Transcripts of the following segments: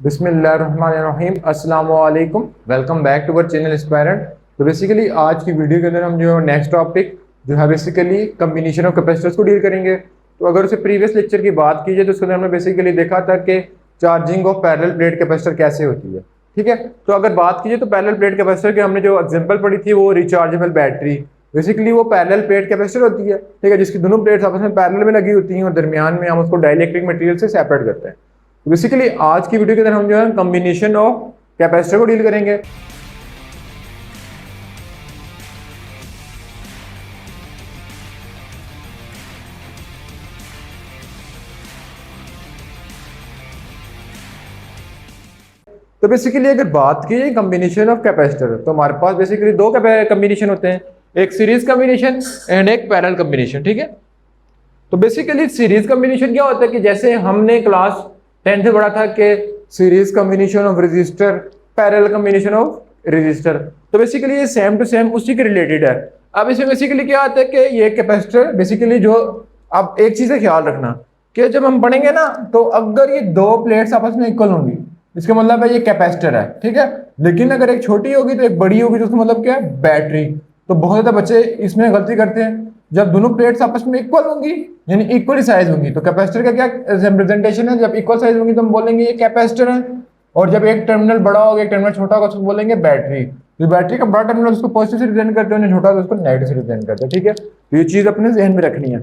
बिस्मिल्लाहिर्रहमानिर्रहीम, अस्सलाम वालेकुम। Welcome back to our channel aspirant. तो बेसिकली आज की वीडियो के अंदर हम जो नेक्स्ट टॉपिक जो है बेसिकली कम्बिनेशन ऑफ कैपेसिटर्स को डील करेंगे। तो अगर उसे प्रीवियस लेक्चर की बात की जाए तो उसके अंदर हमने बेसिकली देखा था कि charging of parallel plate capacitor कैसे होती है। ठीक है, तो अगर बात की जाए तो पैरेलल प्लेट कैपेसिटर की हमने जो एग्जांपल पढ़ी थी वो रिचार्जेबल बैटरी, बेसिकली वो पैरेलल प्लेट कैपेसिटर होती है। ठीक है, जिसकी दोनों प्लेट्स आपस में पैरेलल में लगी होती हैं और दरमियान में हम उसको डाइलेक्ट्रिक मटेरियल से सेपरेट करते हैं। बेसिकली आज की वीडियो के अंदर हम जो है कॉम्बिनेशन ऑफ कैपेसिटर को डील करेंगे। तो बेसिकली अगर बात की जाए कॉम्बिनेशन ऑफ कैपेसिटर तो हमारे पास बेसिकली दो कॉम्बिनेशन होते हैं, एक सीरीज कॉम्बिनेशन एंड एक पैरेलल कॉम्बिनेशन। ठीक है, तो बेसिकली सीरीज कॉम्बिनेशन क्या होता है कि जैसे हमने क्लास 10th में पढ़ा था कि series combination of resistor, parallel combination of resistor, तो बेसिकली ये सेम टू सेम उसी के रिलेटेड है। अब इसमें बेसिकली क्या आता है कि ये कैपेसिटर बेसिकली जो, अब एक चीज का ख्याल रखना कि जब हम पढ़ेंगे ना तो अगर ये दो प्लेट्स आपस में इक्वल होंगी इसका मतलब है ये कैपेसिटर है। ठीक है, लेकिन अगर एक छोटी होगी तो एक बड़ी होगी तो उसका मतलब क्या है, बैटरी। तो बहुत ज्यादा बच्चे इसमें गलती करते हैं, जब दोनों प्लेट्स आपस में इक्वल होंगी यानी इक्वली साइज होंगी तो कैपेसिटर का क्या रिप्रेजेंटेशन है, जब इक्वल साइज होंगी तो हम बोलेंगे ये कैपेसिटर है, और जब एक टर्मिनल बड़ा होगा एक टर्मिनल छोटा होगा उसको बोलेंगे बैटरी। तो बैटरी का बड़ा टर्मिनल उसको पॉजिटिव से रिप्रेजेंट करते हैं, छोटा तो उसको नेगेटिव से रिप्रेजेंट करते हैं। ठीक है, तो ये चीज अपने जहन में रखनी है।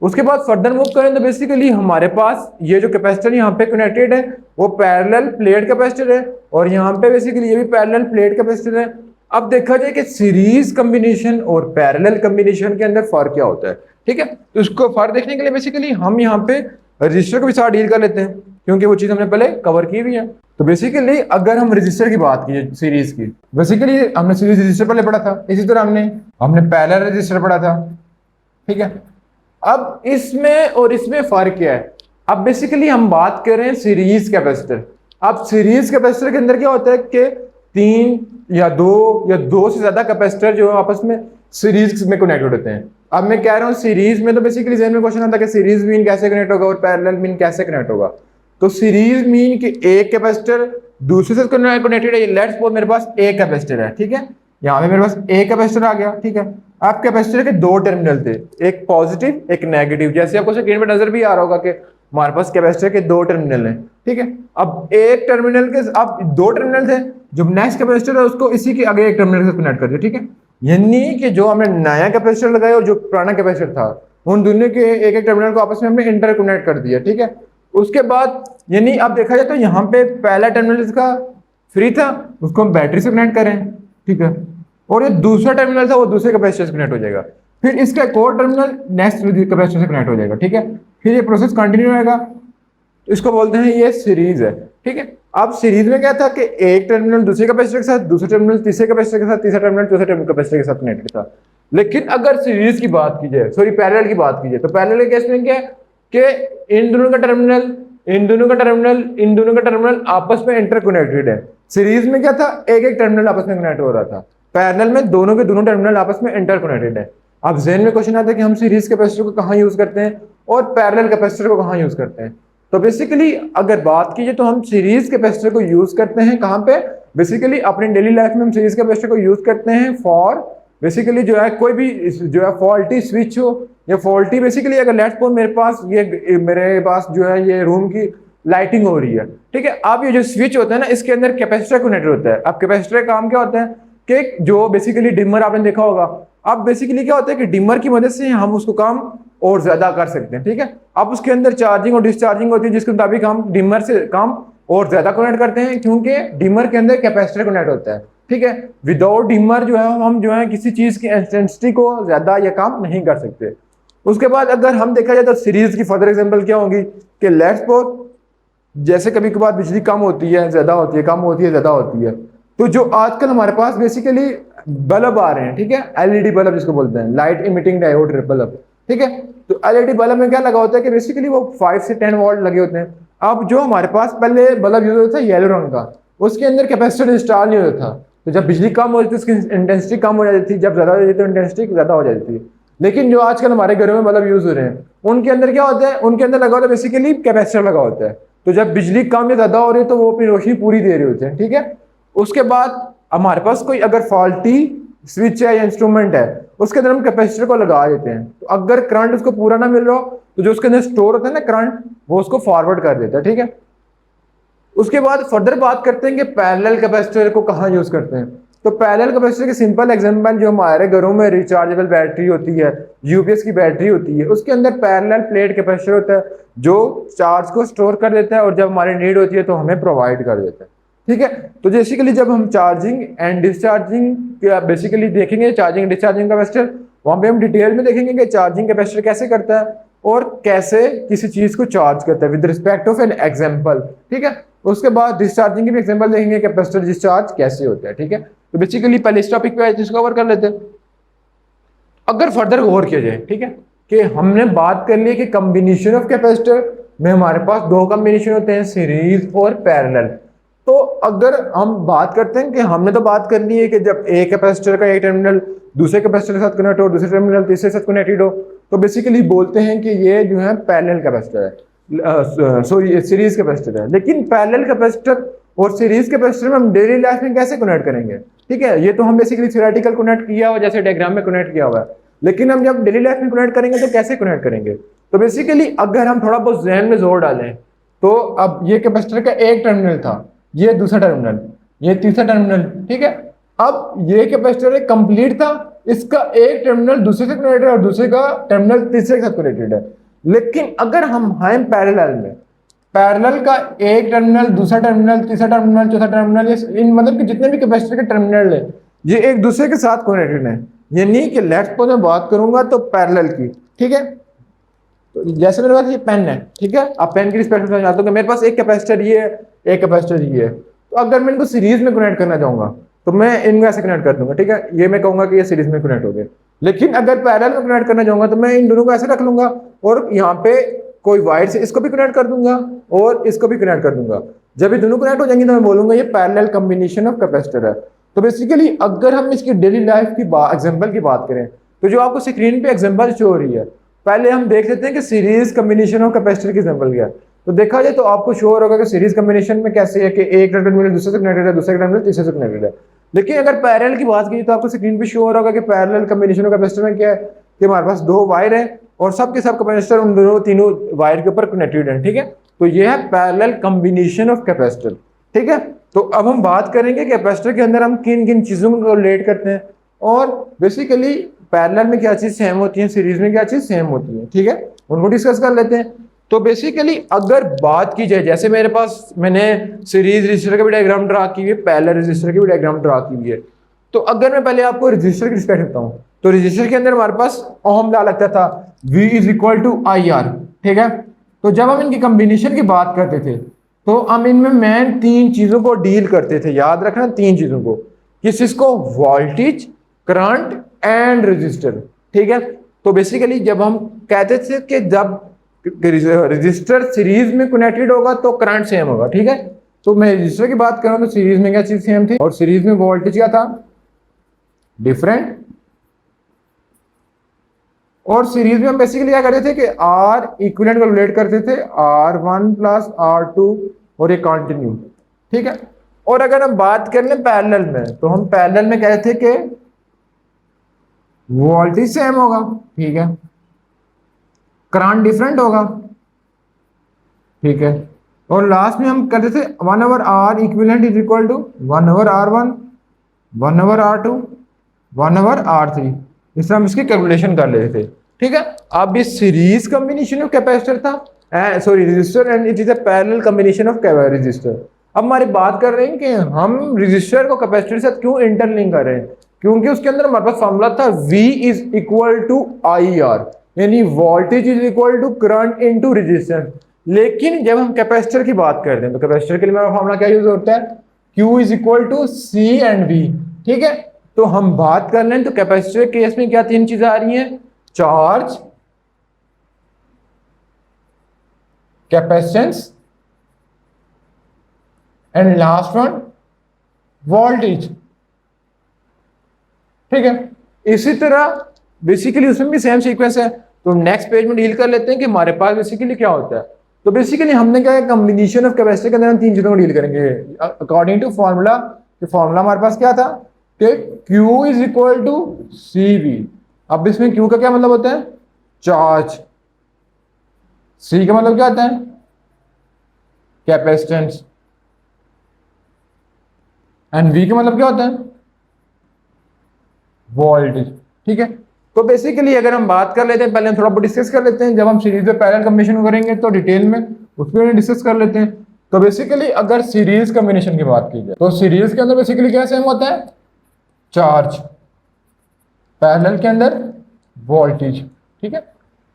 उसके बाद फर्दर मूव करें तो बेसिकली हमारे पास ये जो कैपेसिटर यहाँ पे कनेक्टेड है वो पैरेलल प्लेट कैपेसिटर है, और यहाँ पे बेसिकली ये भी पैरेलल प्लेट कैपेसिटर है। अब देखा जाए कि सीरीज कॉम्बिनेशन और पैरेलल कॉम्बिनेशन के अंदर फर्क क्या होता है। ठीक है, तो उसको फर्क देखने के लिए बेसिकली हम यहाँ पे रजिस्टर को भी साथ डील कर लेते हैं क्योंकि वो चीज हमने पहले कवर की हुई है। तो बेसिकली अगर हम रजिस्टर की बात की सीरीज की, बेसिकली हमने सीरीज रजिस्टर पहले पढ़ा था, इसी तरह हमने पैरेलल रजिस्टर पढ़ा था। ठीक है, अब इसमें और इसमें फर्क क्या है। अब बेसिकली हम बात कर रहे हैं सीरीज कैपेसिटर। अब सीरीज कैपेसिटर के अंदर क्या होता है कि तीन या दो से ज्यादा कैपेसिटर जो आपस में सीरीज में कनेक्टेड होते हैं। अब मैं कह रहा हूं सीरीज में तो बेसिकली जहन में क्वेश्चन आता है कि सीरीज मीन कैसे कनेक्ट होगा और पैरेलल मीन कैसे कनेक्ट होगा। तो सीरीज मीन कि एक कैपेसिटर दूसरे से कनेक्टेड है। लेट्स सपोज मेरे पास एक कैपेसिटर है, ठीक है, यहाँ पे मेरे पास एक कैपेसिटर आ गया। ठीक है, अब कैपेसिटर के दो टर्मिनल थे, एक पॉजिटिव एक नेगेटिव, जैसे आपको स्क्रीन पे नजर भी आ रहा होगा कि हमारे पास कैपेसिटर के दो टर्मिनल हैं। ठीक है, अब एक टर्मिनल के अब दो टर्मिनल थे, जो नेक्स्ट कैपेसिटर है उसको इसी के आगे एक टर्मिनल से कनेक्ट कर दिया। ठीक है, यानी कि जो हमने नया कैपेसिटर लगाया और जो पुराना कैपेसिटर था उन दोनों के एक एक टर्मिनल को आपस में हमने इंटरकनेक्ट कर दिया। ठीक है, उसके बाद यानी अब देखा जाए तो यहाँ पे पहला टर्मिनल इसका फ्री था, उसको हम बैटरी से कनेक्ट करें। ठीक है, और ये दूसरा टर्मिनल था वो दूसरे कैपेसिटर से कनेक्ट हो जाएगा, फिर इसका एक और टर्मिनल नेक्स्ट कैपेसिटर से कनेक्ट हो जाएगा। ठीक है, फिर ये प्रोसेस कंटिन्यू रहेगा, इसको बोलते हैं ये सीरीज है। ठीक है, अब सीरीज में क्या था कि एक टर्मिनल दूसरे कैपेसिटर के साथ, दूसरा टर्मिनल तीसरे कैपेसिटर के साथ, तीसरा टर्मिनल चौथे टर्मिनल कैपेसिटर के साथ कनेक्टेड था। लेकिन अगर सीरीज की बात की जाए, सॉरी पैरेलल की बात की जाए, तो पैरेलल के केस में क्या है कि इन दोनों का टर्मिनल आपस में इंटरकनेक्टेड है। सीरीज में क्या था, एक एक टर्मिनल आपस में कनेक्ट हो रहा था, पैरेलल में दोनों के दोनों टर्मिनल आपस में इंटरकनेक्टेड है। अब ज़हन में क्वेश्चन आता है कि हम सीरीज कैपेसिटर को कहाँ यूज करते हैं और पैरेलल कैपेसिटर को कहाँ यूज करते हैं। तो बेसिकली अगर बात कीजिए तो हम सीरीज कैपेसिटर को यूज करते हैं कहाँ पे, बेसिकली अपनी डेली लाइफ में हम सीरीज कैपेसिटर को यूज करते हैं फॉर बेसिकली जो है कोई भी जो है फॉल्टी स्विच हो या फॉल्टी बेसिकली अगर लेट्स सपोज मेरे पास जो है ये रूम की लाइटिंग हो रही है। ठीक है, अब ये जो स्विच होता है ना इसके अंदर कैपेसिटर कनेक्टेड होता है। अब कैपेसिटर का काम क्या होता है कि जो बेसिकली डिमर आपने देखा होगा, अब बेसिकली क्या होता है कि डिमर की मदद से हम उसको काम और ज्यादा कर सकते हैं। ठीक है, अब उसके अंदर चार्जिंग और डिस्चार्जिंग होती है जिसके मुताबिक हम डिमर से काम और ज्यादा कनेक्ट करते हैं क्योंकि डिमर के अंदर कैपेसिटर कनेक्ट होता है। ठीक है, विदाउट डिमर जो है हम जो है किसी चीज की इंटेंसिटी को ज्यादा या काम नहीं कर सकते। उसके बाद अगर हम देखा जाए तो सीरीज की फर्दर एग्जांपल क्या होगी कि लेट्स सपोज जैसे कभी कभार बिजली कम होती है ज्यादा होती है, कम होती है ज्यादा होती है, तो जो आजकल हमारे पास बेसिकली बल्ब आ रहे हैं, ठीक है, एलईडी बल्ब जिसको बोलते हैं, लाइट इमिटिंग डायोड बल्ब। ठीक है, तो एलईडी बल्ब में क्या लगा होता है कि बेसिकली वो 5 से 10 वोल्ट लगे होते हैं। अब जो हमारे पास पहले बल्ब यूज होता था येलो रंग का, उसके अंदर कैपेसिटर इंस्टॉल नहीं होता था, तो जब बिजली कम होती थी उसकी इंटेंसिटी कम हो जाती थी, जब ज्यादा हो जाती थी तो इंटेंसिटी ज्यादा हो जाती थी। लेकिन जो आजकल हमारे घरों में बल्ब यूज हो रहे हैं उनके अंदर क्या होता है, उनके अंदर लगा होता है बेसिकली कैपेसिटर लगा होता है। तो जब बिजली कम या ज्यादा हो रही है तो वो अपनी रोशनी पूरी दे रहे होते हैं, ठीक है। उसके बाद हमारे पास कोई अगर फॉल्टी स्विच है या इंस्ट्रूमेंट है, उसके अंदर हम कैपेसिटर को लगा देते हैं, तो अगर करंट उसको पूरा ना मिल रहा हो तो जो उसके अंदर स्टोर होता है ना करंट, वो उसको फॉरवर्ड कर देता है, ठीक है। उसके बाद फर्दर बात करते हैं कि पैरेलल कैपेसिटर को कहाँ यूज करते हैं। तो पैरेलल कैपेसिटर के सिंपल एग्जांपल जो हमारे घरों में रिचार्जेबल बैटरी होती है, यूपीएस की बैटरी होती है, उसके अंदर पैरेलल प्लेट कैपेसिटर होता है जो चार्ज को स्टोर कर देता है और जब हमारी नीड होती है तो हमें प्रोवाइड कर देता है, ठीक है। तो बेसिकली जब हम चार्जिंग एंड डिस्चार्जिंग बेसिकली देखेंगे, चार्जिंग डिस्चार्जिंग कैपेसिटर, वहां पे हम डिटेल में देखेंगे कि चार्जिंग कैपेसिटर कैसे करता है और कैसे किसी चीज को चार्ज करता है with respect of an example, ठीक है। उसके बाद डिस्चार्जिंग की भी एग्जांपल देखेंगे कैपेसिटर डिस्चार्ज कैसे होता है, ठीक है। तो बेसिकली पहले इस टॉपिक पे इसको कवर कर लेते हैं। अगर फर्दर गौर किया जाए, ठीक है, कि हमने बात कर ली कि कॉम्बिनेशन ऑफ कैपेसिटर में हमारे पास दो कॉम्बिनेशन होते हैं, सीरीज और पैरेलल। तो अगर हम बात करते हैं कि हमने तो बात कर ली है कि जब एक कैपेसिटर का एक टर्मिनल दूसरे कैपेसिटर के साथ कनेक्ट हो, दूसरे टर्मिनल तीसरे के साथ कनेक्टेड हो, तो बेसिकली बोलते हैं कि ये जो है पैरेलल कैपेसिटर है, सॉरी सीरीज कैपेसिटर है। लेकिन पैरेलल कैपेसिटर और सीरीज कैपेसिटर में हम डेली लाइफ में कैसे कनेक्ट करेंगे, ठीक है। ये तो हम बेसिकली थ्योरेटिकल कनेक्ट किया हुआ, जैसे डायग्राम में कनेक्ट किया हुआ है, लेकिन हम जब डेली लाइफ में कनेक्ट करेंगे तो कैसे कनेक्ट करेंगे। तो बेसिकली अगर हम थोड़ा बहुत जहन में जोर डालें तो अब ये कैपेसिटर का एक टर्मिनल था, ये दूसरा टर्मिनल, ये तीसरा टर्मिनल, ठीक है। अब ये कैपेसिटर कंप्लीट था, इसका एक टर्मिनल दूसरे से कनेक्टेड है और दूसरे का टर्मिनल तीसरे के साथ कनेक्टेड है। लेकिन अगर हम हैं पैरेलल में, पैरेलल का एक टर्मिनल दूसरा टर्मिनल तीसरा टर्मिनल चौथा टर्मिनल, इन मतलब कि जितने भी कैपेसिटर के टर्मिनल है ये एक दूसरे के साथ कनेक्टेड है। ये नहीं कि लेट्स सपोज मैं बात करूंगा तो पैरेलल की, ठीक है। तो जैसे मेरे पास ये पेन है, ठीक है, अब पेन की रिस्पेक्ट में जानता हूं कि मेरे पास एक कैपेसिटर ये है, एक कैपेसिटर ये है। तो अगर मैं इनको सीरीज में कनेक्ट करना चाहूंगा तो मैं इनको ऐसे कनेक्ट कर दूंगा, ठीक है। ये मैं कहूंगा कि ये सीरीज में कनेक्ट हो गए। लेकिन अगर पैरेलल में कनेक्ट करना चाहूंगा तो मैं इन दोनों को ऐसे रख लूंगा और यहाँ पे कोई वायर से इसको भी कनेक्ट कर दूंगा और इसको भी कनेक्ट कर दूंगा। जब ये दोनों कनेक्ट हो जाएंगे तो मैं बोलूंगा ये पैरेलल कॉम्बिनेशन ऑफ कैपेसिटर है। तो बेसिकली अगर हम इसकी डेली लाइफ की एग्जांपल की बात करें तो जो आपको स्क्रीन पे एग्जांपल शो हो रही है, पहले हम देख लेते हैं कि सीरीज कॉम्बिनेशन ऑफ कैपेसिटर की एग्जांपल क्या है। तो देखा जाए तो आपको शो हो रहा होगा कि सीरीज कॉम्बिनेशन में कैसे है कि एक टर्मिनल दूसरे से कनेक्टेड है, दूसरे टर्मिनल तीसरे से कनेक्टेड है। लेकिन अगर पैरेलल की बात की तो आपको स्क्रीन पे शो हो रहा होगा कि पैरेलल कॉम्बिनेशन ऑफ कैपेसिटर में क्या है कि हमारे पास दो वायर है और सबके सब कैपेसिटर उन दोनों तीनों वायर के ऊपर कनेक्टेड है, ठीक है। तो ये है पैरेलल कॉम्बिनेशन ऑफ कैपेसिटर, ठीक है। तो अब हम बात करेंगे कैपेसिटर के अंदर हम किन किन चीजों को रिलेट करते हैं और बेसिकली पैरेलल में क्या चीज सेम होती है, सीरीज में क्या चीज सेम होती है, ठीक है, उनको डिस्कस कर लेते हैं। तो बेसिकली अगर बात की जाए, जैसे मेरे पास मैंने सीरीज रजिस्टर का भी डायग्राम ड्रा की हुई है, पैरेलल रजिस्टर की भी डायग्राम ड्रा की हुई है। तो अगर मैं पहले आपको रजिस्टर की रिस्पेक्ट करता हूँ तो रजिस्टर के अंदर हमारे पास ओम लॉ लगता था, V is equal to IR, ठीक है। तो जब हम इनकी कॉम्बिनेशन की बात करते थे तो हम इनमें मेन तीन चीजों को डील करते थे, याद रखना तीन चीजों को, किसको, वोल्टेज, करंट एंड रजिस्टर, ठीक है। तो बेसिकली जब हम कहते थे कि जब रजिस्टर सीरीज में कनेक्टेड होगा तो करंट सेम होगा, ठीक है। तो मैं रजिस्टर की बात करूं तो सीरीज में क्या चीज सेम थी और सीरीज में वोल्टेज क्या था, डिफरेंट। और सीरीज में हम बेसिकली क्या करते थे कि R इक्विवेलेंट को रिलेट करते थे R1 प्लस R2 और ये कंटिन्यू, ठीक है। और अगर हम बात कर लें पैरेलल में तो हम पैरेलल में कहते थे कि वोल्टेज सेम होगा, ठीक है, करंट डिफरेंट होगा, ठीक है, और लास्ट में हम करते थे 1/R equivalent is equal to 1/R1 1/R2 1/R3। इस तरह हम इसकी कैलकुलेशन कर लेते थे, ठीक है। अब ये सीरीज कॉम्बिनेशन ऑफ कैपेसिटर था, sorry register, and it is a parallel combination of register. अब हमारी बात कर रहे हैं कि हम रजिस्टर को कैपेसिटर के साथ क्यों इंटरलिंक कर रहे हैं, क्योंकि उसके अंदर हमारे पास फॉर्मूला था V is equal to IR, यानी voltage is equal to current into resistance. लेकिन जब हम कैपेसिटर की बात करते हैं तो कैपेसिटर के लिए हमारा फॉर्मूला क्या यूज होता है, Q is equal to C and V, ठीक है। तो हम बात कर लें तो कैपेसिटर के केस में क्या तीन चीजें आ रही हैं, charge, capacitance and last one voltage, ठीक है। इसी तरह बेसिकली उसमें भी सेम सीक्वेंस है। तो नेक्स्ट पेज में डील कर लेते हैं कि हमारे पास बेसिकली क्या होता है। तो बेसिकली हमने क्या है, कम्बिनेशन ऑफ कैपेसिटर के अंदर हम तीन चीजों को डील करेंगे अकॉर्डिंग टू फॉर्मूला। फॉर्मूला हमारे पास क्या था कि Q is equal to CV। अब इसमें Q का क्या मतलब होता है, चार्ज, C का मतलब क्या होता है, कैपेसिटेंस, एंड V का मतलब क्या होता है, वोल्टेज। ठीक है, तो बेसिकली अगर हम बात कर लेते हैं, पहले हम थोड़ा बहुत डिस्कस कर लेते हैं, जब हम सीरीज में पैरेलल कॉम्बिनेशन करेंगे तो डिटेल में उसमें डिस्कस कर लेते हैं। तो बेसिकली अगर सीरीज कॉम्बिनेशन की बात की जाए तो सीरीज के अंदर बेसिकली क्या सेम होता है, चार्ज, पैरेलल के अंदर वोल्टेज। ठीक है,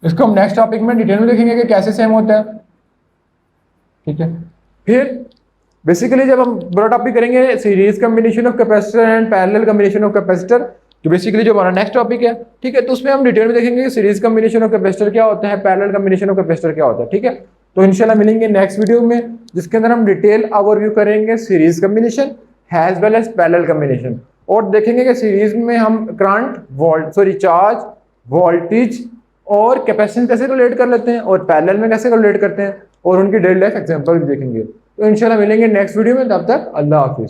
इसको हम नेक्स्ट टॉपिक में डिटेल में देखेंगे कि कैसे सेम होता है। ठीक है, फिर बेसिकली जब हम बड़ा टॉपिक करेंगे series combination of capacitor and parallel combination of capacitor, तो बेसिकली जो हमारा नेक्स्ट टॉपिक है। ठीक है, तो उसमें हम डिटेल में देखेंगे कि सीरीज कॉम्बिनेशन ऑफ कैपेसिटर क्या होता है, पैरेलल कॉम्बिनेशन ऑफ कैपेसिटर क्या होता है। ठीक है, तो इंशाल्लाह मिलेंगे नेक्स्ट वीडियो में, जिसके अंदर हम डिटेल ओवरव्यू करेंगे series combination as well as parallel combination, और देखेंगे कि सीरीज में हम करंट चार्ज, वोल्टेज और कैपेसिटेंस कैसे रिलेट कर लेते हैं, और पैरेलल में कैसे रिलेट करते हैं, और उनकी डेली लाइफ एग्जांपल भी देखेंगे। तो इंशाल्लाह मिलेंगे नेक्स्ट वीडियो में, तब तक अल्लाह हाफिज।